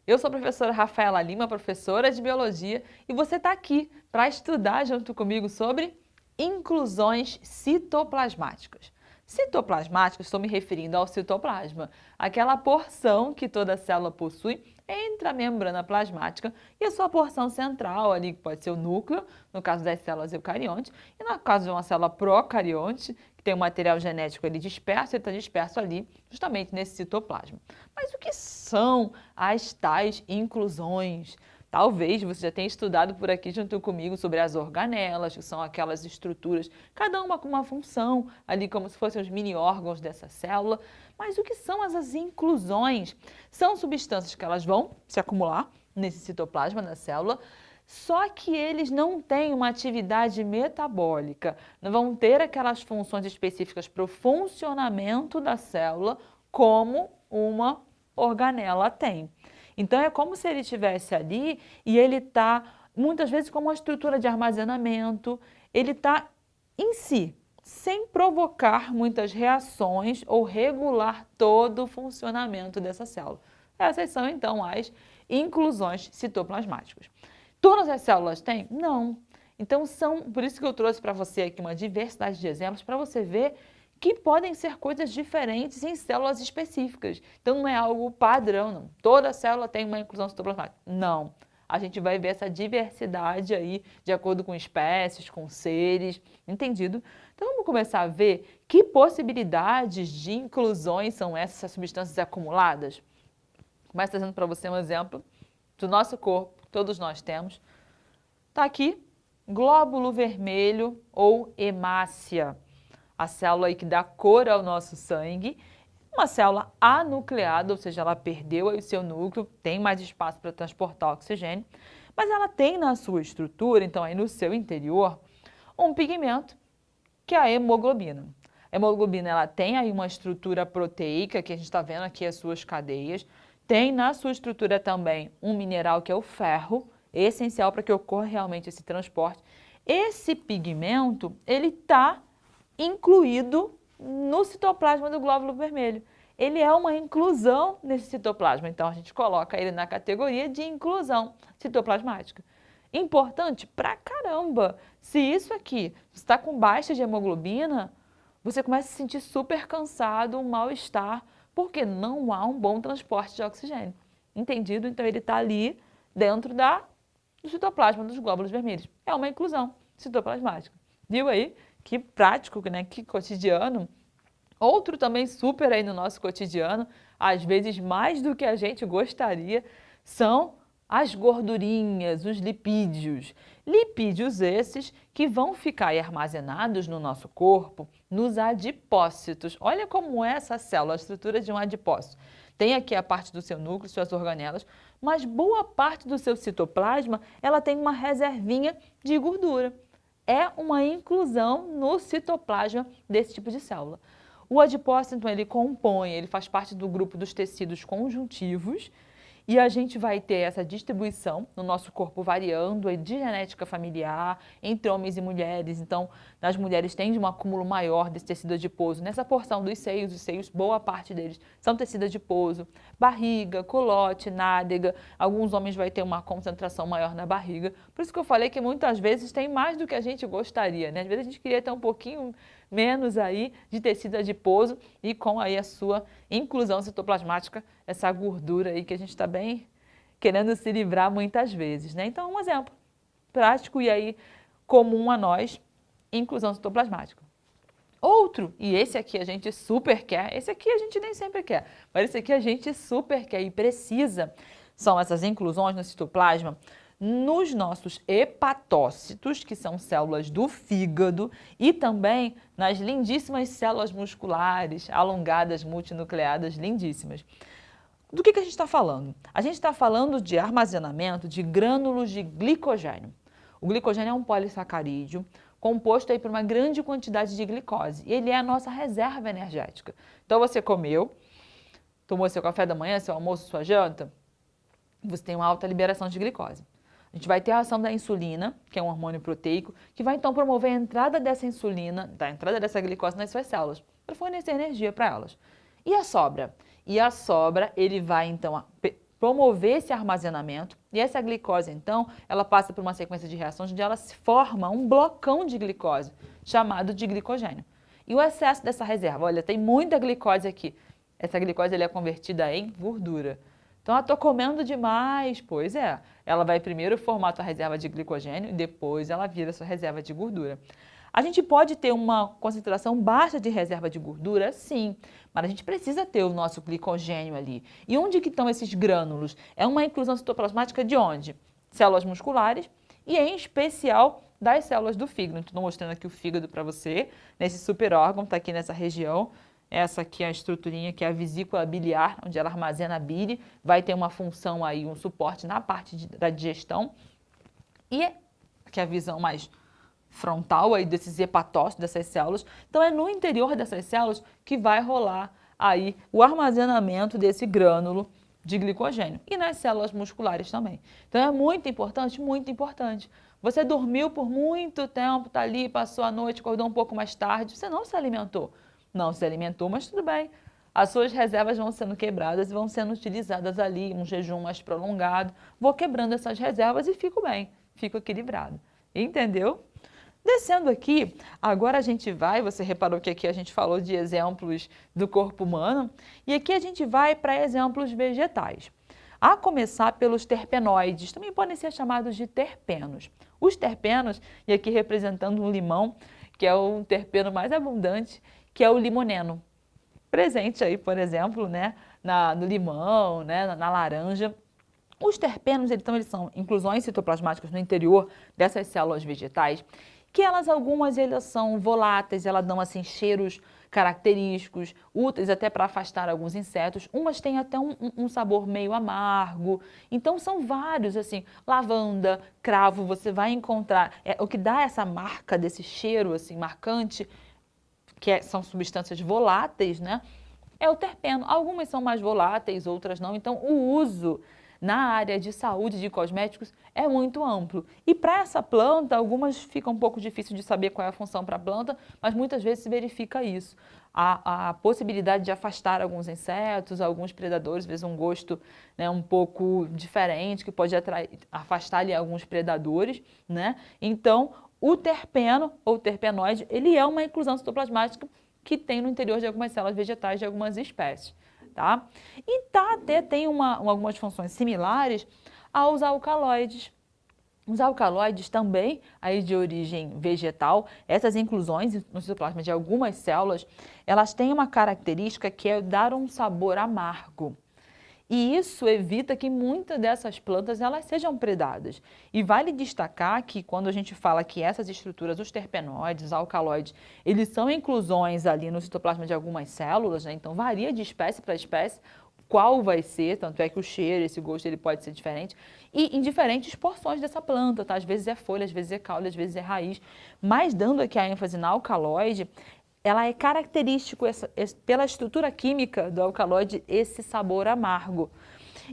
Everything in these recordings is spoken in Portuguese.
Eu sou a professora Rafaela Lima, professora de Biologia, e você está aqui para estudar junto comigo sobre inclusões citoplasmáticas. Citoplasmáticas, estou me referindo ao citoplasma, aquela porção que toda célula possui entre a membrana plasmática e a sua porção central ali, que pode ser o núcleo, no caso das células eucariontes, e no caso de uma célula procarionte, que tem um material genético ali disperso, ele está disperso ali justamente nesse citoplasma. Mas o que são as tais inclusões? Talvez você já tenha estudado por aqui junto comigo sobre as organelas, que são aquelas estruturas, cada uma com uma função, ali como se fossem os mini-órgãos dessa célula. Mas o que são essas inclusões? São substâncias que elas vão se acumular nesse citoplasma da célula, só que eles não têm uma atividade metabólica, não vão ter aquelas funções específicas para o funcionamento da célula como uma organela tem. Então é como se ele estivesse ali e ele está, muitas vezes, como uma estrutura de armazenamento, ele está em si, sem provocar muitas reações ou regular todo o funcionamento dessa célula. Essas são, então, as inclusões citoplasmáticas. Todas as células têm? Não. Então, por isso que eu trouxe para você aqui uma diversidade de exemplos para você ver que podem ser coisas diferentes em células específicas. Então, não é algo padrão, não. Toda célula tem uma inclusão citoplasmática. Não. A gente vai ver essa diversidade aí de acordo com espécies, com seres, entendido? Então, vamos começar a ver que possibilidades de inclusões são essas substâncias acumuladas? Começo trazendo para você um exemplo do nosso corpo, que todos nós temos. Está aqui, glóbulo vermelho ou hemácia. A célula aí que dá cor ao nosso sangue, uma célula anucleada, ou seja, ela perdeu aí o seu núcleo, tem mais espaço para transportar oxigênio, mas ela tem na sua estrutura, então aí no seu interior, um pigmento que é a hemoglobina. A hemoglobina ela tem aí uma estrutura proteica, que a gente está vendo aqui as suas cadeias, tem na sua estrutura também um mineral que é o ferro, essencial para que ocorra realmente esse transporte. Esse pigmento, ele está incluído no citoplasma do glóbulo vermelho. Ele é uma inclusão nesse citoplasma, então a gente coloca ele na categoria de inclusão citoplasmática. Importante pra caramba! Se isso aqui está com baixa de hemoglobina, você começa a se sentir super cansado, um mal-estar, porque não há um bom transporte de oxigênio. Entendido? Então ele está ali dentro do citoplasma dos glóbulos vermelhos. É uma inclusão citoplasmática. Viu aí? Que prático, né? Que cotidiano. Outro também super aí no nosso cotidiano, às vezes mais do que a gente gostaria, são as gordurinhas, os lipídios. Lipídios esses que vão ficar aí armazenados no nosso corpo, nos adipócitos. Olha como é essa célula, a estrutura de um adipócito. Tem aqui a parte do seu núcleo, suas organelas, mas boa parte do seu citoplasma, ela tem uma reservinha de gordura. É uma inclusão no citoplasma desse tipo de célula. O adipócito, então, ele faz parte do grupo dos tecidos conjuntivos e a gente vai ter essa distribuição no nosso corpo variando de genética familiar entre homens e mulheres. Então, nas mulheres tende um acúmulo maior desse tecido adiposo. Nessa porção dos seios, os seios, boa parte deles são tecido adiposo. Barriga, colote, nádega. Alguns homens vai ter uma concentração maior na barriga. Por isso que eu falei que muitas vezes tem mais do que a gente gostaria, né? Às vezes a gente queria ter um pouquinho menos aí de tecido adiposo e com aí a sua inclusão citoplasmática, essa gordura aí que a gente está bem querendo se livrar muitas vezes, né? Então, um exemplo prático e aí comum a nós, inclusão citoplasmática. Outro, e esse aqui a gente super quer, esse aqui a gente nem sempre quer, mas esse aqui a gente super quer e precisa, são essas inclusões no citoplasma nos nossos hepatócitos, que são células do fígado, e também nas lindíssimas células musculares, alongadas, multinucleadas, lindíssimas. Do que a gente está falando? A gente está falando de armazenamento de grânulos de glicogênio. O glicogênio é um polissacarídeo composto aí por uma grande quantidade de glicose. E ele é a nossa reserva energética. Então você comeu, tomou seu café da manhã, seu almoço, sua janta, você tem uma alta liberação de glicose. A gente vai ter a ação da insulina, que é um hormônio proteico, que vai então promover a entrada dessa insulina, da entrada dessa glicose nas suas células, para fornecer energia para elas. E a sobra? E a sobra, ele vai então promover esse armazenamento. E essa glicose, então, ela passa por uma sequência de reações onde ela se forma um blocão de glicose, chamado de glicogênio. E o excesso dessa reserva, olha, tem muita glicose aqui. Essa glicose ela é convertida em gordura. Então, estou comendo demais. Pois é, ela vai primeiro formar a sua reserva de glicogênio e depois ela vira a sua reserva de gordura. A gente pode ter uma concentração baixa de reserva de gordura, sim, mas a gente precisa ter o nosso glicogênio ali. E onde que estão esses grânulos? É uma inclusão citoplasmática de onde? Células musculares e, em especial, das células do fígado. Estou mostrando aqui o fígado para você, nesse super órgão, está aqui nessa região. Essa aqui é a estruturinha, que é a vesícula biliar, onde ela armazena a bile, vai ter uma função aí, um suporte na parte da digestão. E que é a visão mais frontal aí desses hepatócitos, dessas células. Então é no interior dessas células que vai rolar aí o armazenamento desse grânulo de glicogênio. E nas células musculares também. Então é muito importante, muito importante. Você dormiu por muito tempo, tá ali, passou a noite, acordou um pouco mais tarde, você não se alimentou. Não se alimentou, mas tudo bem. As suas reservas vão sendo quebradas e vão sendo utilizadas ali, um jejum mais prolongado. Vou quebrando essas reservas e fico bem, fico equilibrado. Entendeu? Descendo aqui, agora a gente vai, você reparou que aqui a gente falou de exemplos do corpo humano, e aqui a gente vai para exemplos vegetais. A começar pelos terpenoides, também podem ser chamados de terpenos. Os terpenos, e aqui representando um limão, que é o terpeno mais abundante, que é o limoneno. Presente aí, por exemplo, né, no limão, né, na laranja. Os terpenos, então, eles são inclusões citoplasmáticas no interior dessas células vegetais, que algumas elas são voláteis, elas dão assim cheiros característicos, úteis até para afastar alguns insetos. Umas têm até um sabor meio amargo. Então são vários, assim, lavanda, cravo, você vai encontrar. O que dá essa marca desse cheiro assim marcante, são substâncias voláteis, né? É o terpeno. Algumas são mais voláteis, outras não. Então o uso na área de saúde de cosméticos é muito amplo. E para essa planta, algumas ficam um pouco difícil de saber qual é a função para a planta, mas muitas vezes se verifica isso. A possibilidade de afastar alguns insetos, alguns predadores, às vezes um gosto, né, um pouco diferente, que pode afastar ali alguns predadores, né? Então, o terpeno, ou terpenoide, ele é uma inclusão citoplasmática que tem no interior de algumas células vegetais de algumas espécies. Tá? E até tem algumas funções similares aos alcaloides. Os alcaloides também, aí de origem vegetal, essas inclusões no citoplasma de algumas células, elas têm uma característica que é dar um sabor amargo. E isso evita que muitas dessas plantas elas sejam predadas. E vale destacar que quando a gente fala que essas estruturas, os terpenoides, os alcaloides, eles são inclusões ali no citoplasma de algumas células, né? Então varia de espécie para espécie qual vai ser, tanto é que o cheiro, esse gosto, ele pode ser diferente, e em diferentes porções dessa planta, tá? Às vezes é folha, às vezes é caule, às vezes é raiz. Mas dando aqui a ênfase na alcaloide, ela é característico, pela estrutura química do alcaloide, esse sabor amargo.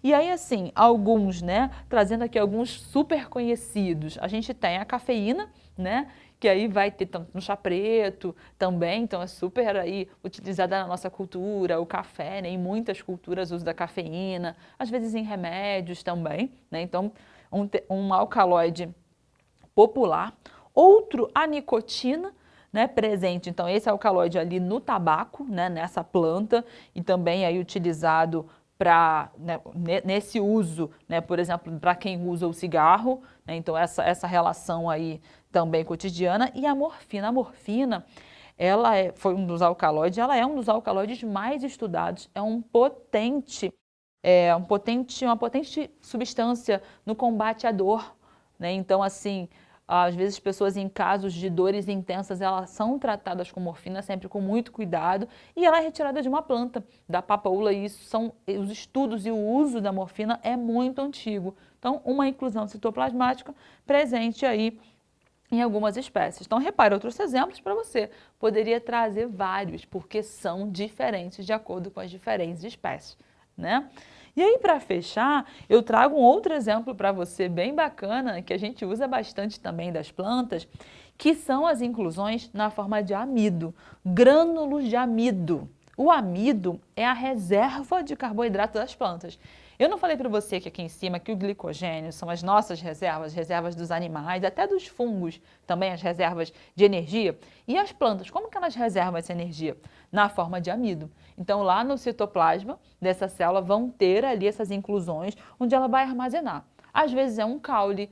E aí, assim, alguns, né, trazendo aqui alguns super conhecidos, a gente tem a cafeína, né, que aí vai ter tanto no chá preto também, então é super aí utilizada na nossa cultura, o café, né, em muitas culturas o uso da cafeína, às vezes em remédios também, né, então um alcaloide popular. Outro, a nicotina, né, presente, então esse alcaloide ali no tabaco, né, nessa planta, e também aí utilizado para, né, nesse uso, né, por exemplo, para quem usa o cigarro, né, então essa relação aí também cotidiana. E a morfina, foi um dos alcaloides, ela é um dos alcaloides mais estudados, é uma potente substância no combate à dor, né, então assim, às vezes pessoas em casos de dores intensas, elas são tratadas com morfina sempre com muito cuidado, e ela é retirada de uma planta, da papoula, e isso são os estudos, e o uso da morfina é muito antigo. Então, uma inclusão citoplasmática presente aí em algumas espécies. Então, repare outros exemplos para você. Poderia trazer vários, porque são diferentes de acordo com as diferentes espécies, né? E aí, para fechar, eu trago um outro exemplo para você bem bacana, que a gente usa bastante também das plantas, que são as inclusões na forma de amido, grânulos de amido. O amido é a reserva de carboidrato das plantas. Eu não falei para você que aqui em cima que o glicogênio são as nossas reservas, reservas dos animais, até dos fungos, também as reservas de energia. E as plantas, como que elas reservam essa energia? Na forma de amido. Então, lá no citoplasma dessa célula vão ter ali essas inclusões onde ela vai armazenar. Às vezes é um caule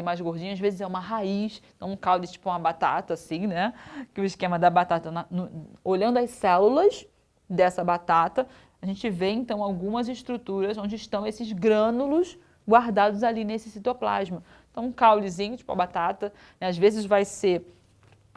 mais gordinho, às vezes é uma raiz, então um caule tipo uma batata, assim, né? Que o esquema da batata, olhando as células dessa batata, a gente vê então algumas estruturas onde estão esses grânulos guardados ali nesse citoplasma. Então um caulezinho, tipo a batata, né? Às vezes vai ser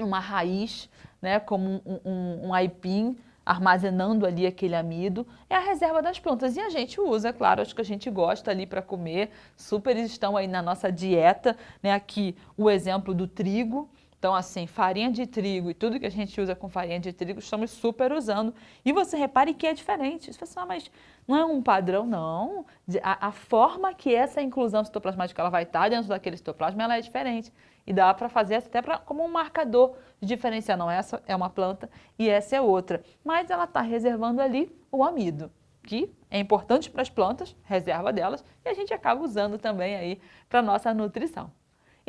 uma raiz, né? Como um aipim, armazenando ali aquele amido, é a reserva das plantas. E a gente usa, claro, acho que a gente gosta ali para comer, super estão aí na nossa dieta, né? Aqui o exemplo do trigo. Então, assim, farinha de trigo e tudo que a gente usa com farinha de trigo, estamos super usando. E você repare que é diferente. Você fala, mas não é um padrão, não. A forma que essa inclusão citoplasmática ela vai estar dentro daquele citoplasma, ela é diferente. E dá para fazer até como um marcador de diferenciar. Não, essa é uma planta e essa é outra. Mas ela está reservando ali o amido, que é importante para as plantas, reserva delas, e a gente acaba usando também aí para a nossa nutrição.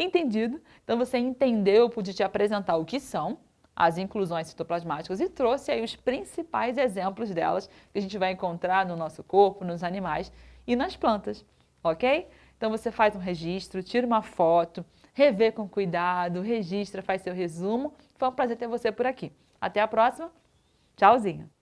Entendido? Então você entendeu, eu pude te apresentar o que são as inclusões citoplasmáticas e trouxe aí os principais exemplos delas que a gente vai encontrar no nosso corpo, nos animais e nas plantas, ok? Então você faz um registro, tira uma foto, revê com cuidado, registra, faz seu resumo. Foi um prazer ter você por aqui. Até a próxima. Tchauzinho!